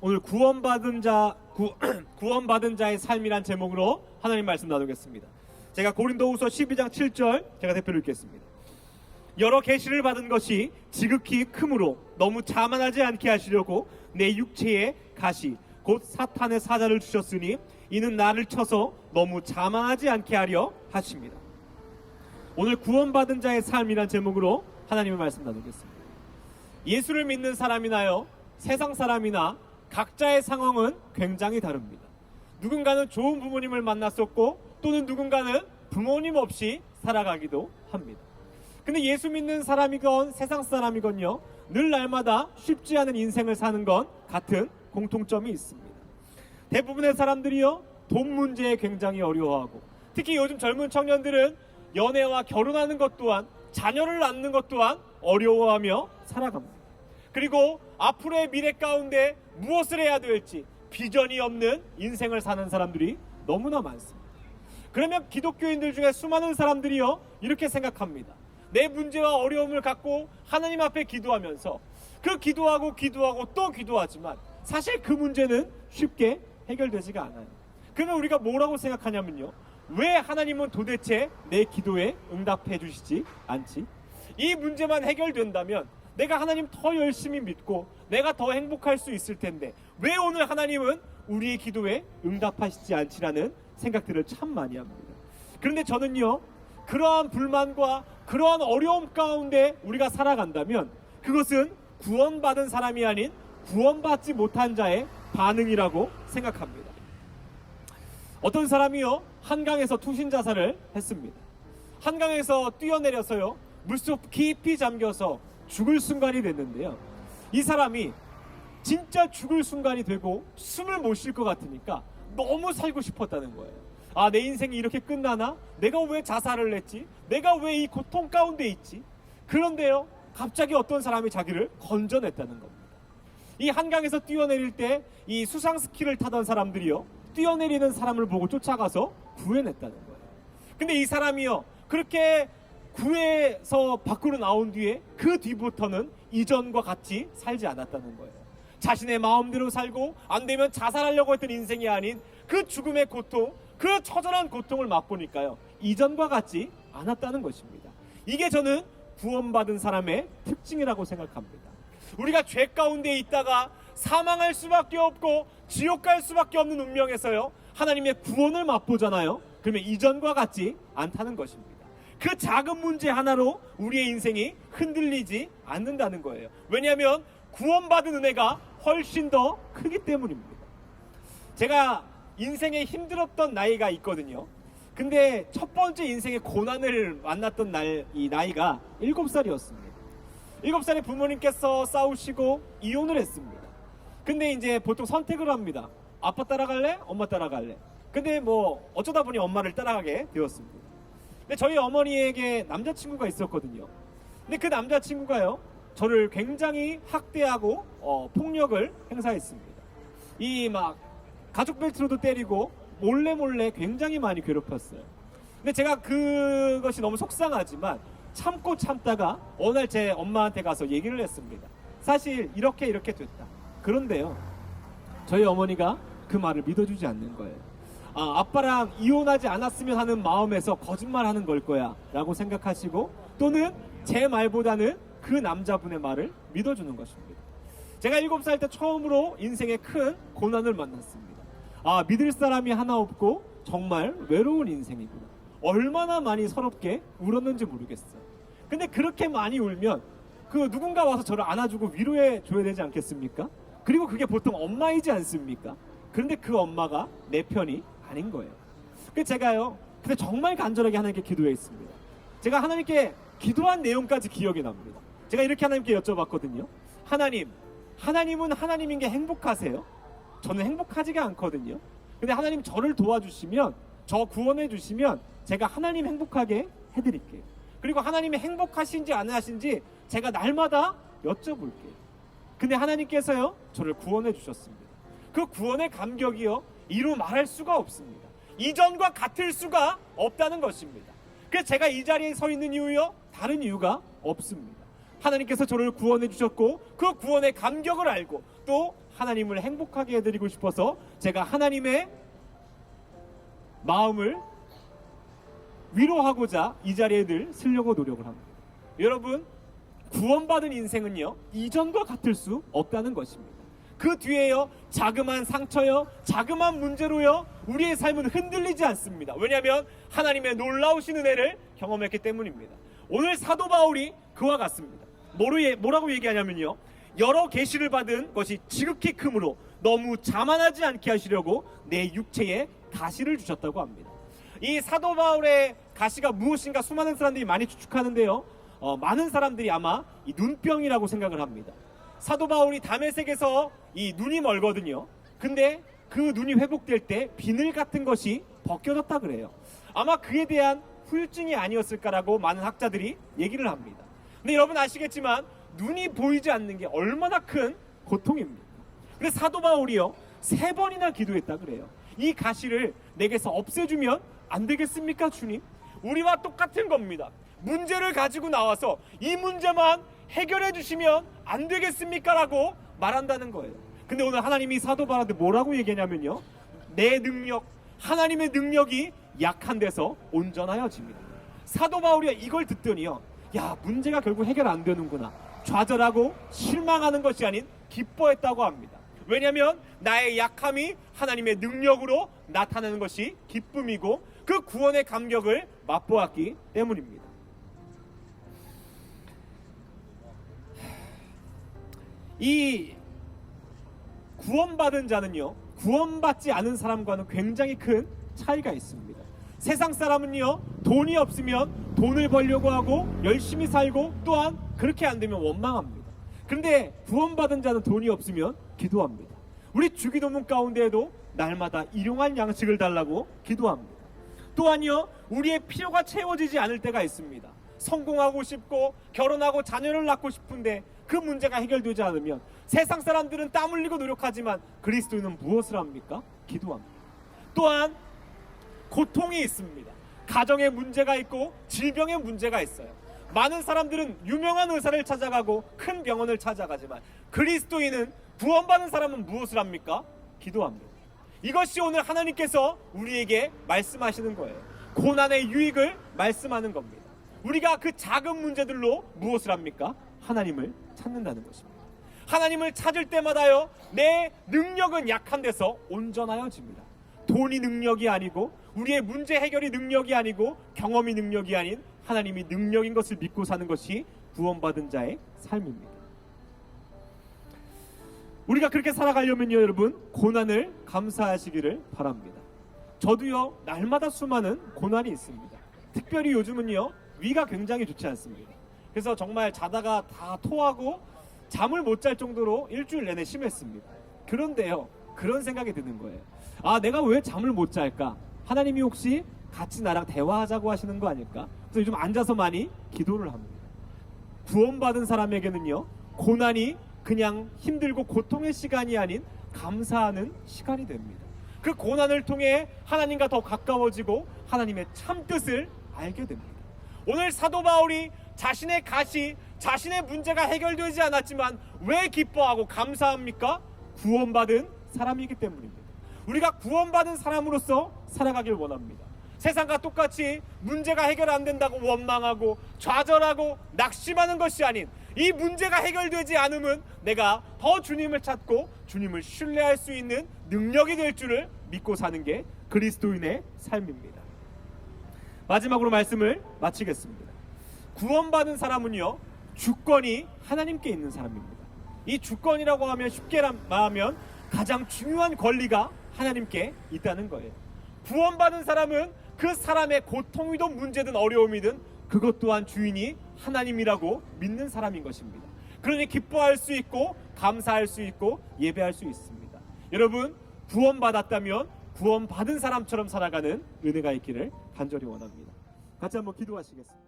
오늘 구원받은 자의 삶이란 제목으로 하나님 말씀 나누겠습니다. 제가 고린도후서 12장 7절 제가 대표로 읽겠습니다. 여러 계시를 받은 것이 지극히 크므로 너무 자만하지 않게 하시려고 내 육체에 가시 곧 사탄의 사자를 주셨으니 이는 나를 쳐서 너무 자만하지 않게 하려 하십니다. 오늘 구원받은 자의 삶이란 제목으로 하나님의 말씀 나누겠습니다. 예수를 믿는 사람이나요, 세상 사람이나 각자의 상황은 굉장히 다릅니다. 누군가는 좋은 부모님을 만났었고 또는 누군가는 부모님 없이 살아가기도 합니다. 근데 예수 믿는 사람이건 세상 사람이건요, 늘 날마다 쉽지 않은 인생을 사는 건 같은 공통점이 있습니다. 대부분의 사람들이요, 돈 문제에 굉장히 어려워하고, 특히 요즘 젊은 청년들은 연애와 결혼하는 것 또한, 자녀를 낳는 것 또한 어려워하며 살아갑니다. 그리고 앞으로의 미래 가운데 무엇을 해야 될지 비전이 없는 인생을 사는 사람들이 너무나 많습니다. 그러면 기독교인들 중에 수많은 사람들이요, 이렇게 생각합니다. 내 문제와 어려움을 갖고 하나님 앞에 기도하면서 그 기도하고 또 기도하지만 사실 그 문제는 쉽게 해결되지가 않아요. 그러면 우리가 뭐라고 생각하냐면요, 왜 하나님은 도대체 내 기도에 응답해 주시지 않지? 이 문제만 해결된다면 내가 하나님 더 열심히 믿고 내가 더 행복할 수 있을 텐데 왜 오늘 하나님은 우리의 기도에 응답하시지 않지라는 생각들을 참 많이 합니다. 그런데 저는요, 그러한 불만과 그러한 어려움 가운데 우리가 살아간다면 그것은 구원받은 사람이 아닌 구원받지 못한 자의 반응이라고 생각합니다. 어떤 사람이요, 한강에서 투신 자살을 했습니다. 한강에서 뛰어내려서요, 물속 깊이 잠겨서 죽을 순간이 됐는데요, 이 사람이 진짜 죽을 순간이 되고 숨을 못 쉴 것 같으니까 너무 살고 싶었다는 거예요. 아, 내 인생이 이렇게 끝나나? 내가 왜 자살을 했지? 내가 왜 이 고통 가운데 있지? 그런데요, 갑자기 어떤 사람이 자기를 건져냈다는 겁니다. 이 한강에서 뛰어내릴 때 이 수상 스키를 타던 사람들이요, 뛰어내리는 사람을 보고 쫓아가서 구해냈다는 거예요. 근데 이 사람이요, 그렇게 구해서 밖으로 나온 뒤에 그 뒤부터는 이전과 같이 살지 않았다는 거예요. 자신의 마음대로 살고 안 되면 자살하려고 했던 인생이 아닌 그 죽음의 고통, 그 처절한 고통을 맛보니까요, 이전과 같지 않았다는 것입니다. 이게 저는 구원받은 사람의 특징이라고 생각합니다. 우리가 죄 가운데 있다가 사망할 수밖에 없고 지옥 갈 수밖에 없는 운명에서요, 하나님의 구원을 맛보잖아요. 그러면 이전과 같지 않다는 것입니다. 그 작은 문제 하나로 우리의 인생이 흔들리지 않는다는 거예요. 왜냐하면 구원받은 은혜가 훨씬 더 크기 때문입니다. 제가 인생에 힘들었던 나이가 있거든요. 근데 첫 번째 인생의 고난을 만났던 이 나이가 7살이었습니다. 7살에 부모님께서 싸우시고 이혼을 했습니다. 근데 이제 보통 선택을 합니다. 아빠 따라갈래? 엄마 따라갈래? 근데 뭐 어쩌다 보니 엄마를 따라가게 되었습니다. 근데 저희 어머니에게 남자친구가 있었거든요. 근데 그 남자친구가요, 저를 굉장히 학대하고 폭력을 행사했습니다. 이 막 가죽 벨트로도 때리고 몰래 굉장히 많이 괴롭혔어요. 근데 제가 그것이 너무 속상하지만 참고 참다가 어느 날 제 엄마한테 가서 얘기를 했습니다. 사실 이렇게 됐다. 그런데요, 저희 어머니가 그 말을 믿어주지 않는 거예요. 아, 아빠랑 이혼하지 않았으면 하는 마음에서 거짓말하는 걸 거야 라고 생각하시고, 또는 제 말보다는 그 남자분의 말을 믿어주는 것입니다. 제가 7살 때 처음으로 인생의 큰 고난을 만났습니다. 아, 믿을 사람이 하나 없고 정말 외로운 인생이구나. 얼마나 많이 서럽게 울었는지 모르겠어요. 근데 그렇게 많이 울면 그 누군가 와서 저를 안아주고 위로해 줘야 되지 않겠습니까? 그리고 그게 보통 엄마이지 않습니까? 그런데 그 엄마가 내 편이 아닌 거예요. 그래서 제가요, 근데 정말 간절하게 하나님께 기도했습니다. 제가 하나님께 기도한 내용까지 기억이 납니다. 제가 이렇게 하나님께 여쭤봤거든요. 하나님은 하나님인 게 행복하세요? 저는 행복하지가 않거든요. 근데 하나님 저를 도와주시면, 저 구원해 주시면 제가 하나님 행복하게 해드릴게요. 그리고 하나님이 행복하신지 안 하신지 제가 날마다 여쭤볼게요. 근데 하나님께서요, 저를 구원해 주셨습니다. 그 구원의 감격이요, 이루 말할 수가 없습니다. 이전과 같을 수가 없다는 것입니다. 그래서 제가 이 자리에 서 있는 이유요, 다른 이유가 없습니다. 하나님께서 저를 구원해 주셨고 그 구원의 감격을 알고 또 하나님을 행복하게 해드리고 싶어서 제가 하나님의 마음을 위로하고자 이 자리에 늘 쓰려고 노력을 합니다. 여러분, 구원받은 인생은요, 이전과 같을 수 없다는 것입니다. 그 뒤에요, 자그마한 상처요, 자그마한 문제로요, 우리의 삶은 흔들리지 않습니다. 왜냐하면 하나님의 놀라우신 은혜를 경험했기 때문입니다. 오늘 사도 바울이 그와 같습니다. 뭐라고 얘기하냐면요, 여러 계시를 받은 것이 지극히 크므로 너무 자만하지 않게 하시려고 내 육체에 가시를 주셨다고 합니다. 이 사도 바울의 가시가 무엇인가 수많은 사람들이 많이 추측하는데요, 많은 사람들이 아마 이 눈병이라고 생각을 합니다. 사도 바울이 다메섹에서 이 눈이 멀거든요. 근데 그 눈이 회복될 때 비늘 같은 것이 벗겨졌다 그래요. 아마 그에 대한 후유증이 아니었을까라고 많은 학자들이 얘기를 합니다. 근데 여러분 아시겠지만 눈이 보이지 않는 게 얼마나 큰 고통입니까? 그래서 사도 바울이요, 3번이나 기도했다 그래요. 이 가시를 내게서 없애주면 안 되겠습니까, 주님? 우리와 똑같은 겁니다. 문제를 가지고 나와서 이 문제만 해결해 주시면 안 되겠습니까? 라고 말한다는 거예요. 근데 오늘 하나님이 사도 바울한테 뭐라고 얘기하냐면요, 내 능력, 하나님의 능력이 약한 데서 온전하여집니다. 사도 바울이 이걸 듣더니요, 야, 문제가 결국 해결 안 되는구나, 좌절하고 실망하는 것이 아닌 기뻐했다고 합니다. 왜냐하면 나의 약함이 하나님의 능력으로 나타나는 것이 기쁨이고 그 구원의 감격을 맛보았기 때문입니다. 이 구원받은 자는요, 구원받지 않은 사람과는 굉장히 큰 차이가 있습니다. 세상 사람은요, 돈이 없으면 돈을 벌려고 하고 열심히 살고 또한 그렇게 안 되면 원망합니다. 그런데 구원받은 자는 돈이 없으면 기도합니다. 우리 주기도문 가운데에도 날마다 일용할 양식을 달라고 기도합니다. 또한요, 우리의 필요가 채워지지 않을 때가 있습니다. 성공하고 싶고 결혼하고 자녀를 낳고 싶은데 그 문제가 해결되지 않으면 세상 사람들은 땀 흘리고 노력하지만 그리스도인은 무엇을 합니까? 기도합니다. 또한 고통이 있습니다. 가정에 문제가 있고 질병에 문제가 있어요. 많은 사람들은 유명한 의사를 찾아가고 큰 병원을 찾아가지만 그리스도인은, 구원받은 사람은 무엇을 합니까? 기도합니다. 이것이 오늘 하나님께서 우리에게 말씀하시는 거예요. 고난의 유익을 말씀하는 겁니다. 우리가 그 작은 문제들로 무엇을 합니까? 하나님을 찾는다는 것입니다. 하나님을 찾을 때마다요, 내 능력은 약한 데서 온전하여집니다. 돈이 능력이 아니고 우리의 문제 해결이 능력이 아니고 경험이 능력이 아닌 하나님이 능력인 것을 믿고 사는 것이 구원받은 자의 삶입니다. 우리가 그렇게 살아가려면요, 여러분, 고난을 감사하시기를 바랍니다. 저도요, 날마다 수많은 고난이 있습니다. 특별히 요즘은요, 위가 굉장히 좋지 않습니다. 그래서 정말 자다가 다 토하고 잠을 못 잘 정도로 일주일 내내 심했습니다. 그런데요, 그런 생각이 드는 거예요. 아, 내가 왜 잠을 못 잘까? 하나님이 혹시 같이 나랑 대화하자고 하시는 거 아닐까? 그래서 요즘 앉아서 많이 기도를 합니다. 구원받은 사람에게는요, 고난이 그냥 힘들고 고통의 시간이 아닌 감사하는 시간이 됩니다. 그 고난을 통해 하나님과 더 가까워지고 하나님의 참 뜻을 알게 됩니다. 오늘 사도 바울이 자신의 가시, 자신의 문제가 해결되지 않았지만 왜 기뻐하고 감사합니까? 구원받은 사람이기 때문입니다. 우리가 구원받은 사람으로서 살아가길 원합니다. 세상과 똑같이 문제가 해결 안 된다고 원망하고 좌절하고 낙심하는 것이 아닌, 이 문제가 해결되지 않으면 내가 더 주님을 찾고 주님을 신뢰할 수 있는 능력이 될 줄을 믿고 사는 게 그리스도인의 삶입니다. 마지막으로 말씀을 마치겠습니다. 구원받은 사람은요, 주권이 하나님께 있는 사람입니다. 이 주권이라고 하면 쉽게 말하면 가장 중요한 권리가 하나님께 있다는 거예요. 구원받은 사람은 그 사람의 고통이든 문제든 어려움이든 그것 또한 주인이 하나님이라고 믿는 사람인 것입니다. 그러니 기뻐할 수 있고 감사할 수 있고 예배할 수 있습니다. 여러분, 구원받았다면 구원받은 사람처럼 살아가는 은혜가 있기를 간절히 원합니다. 같이 한번 기도하시겠습니다.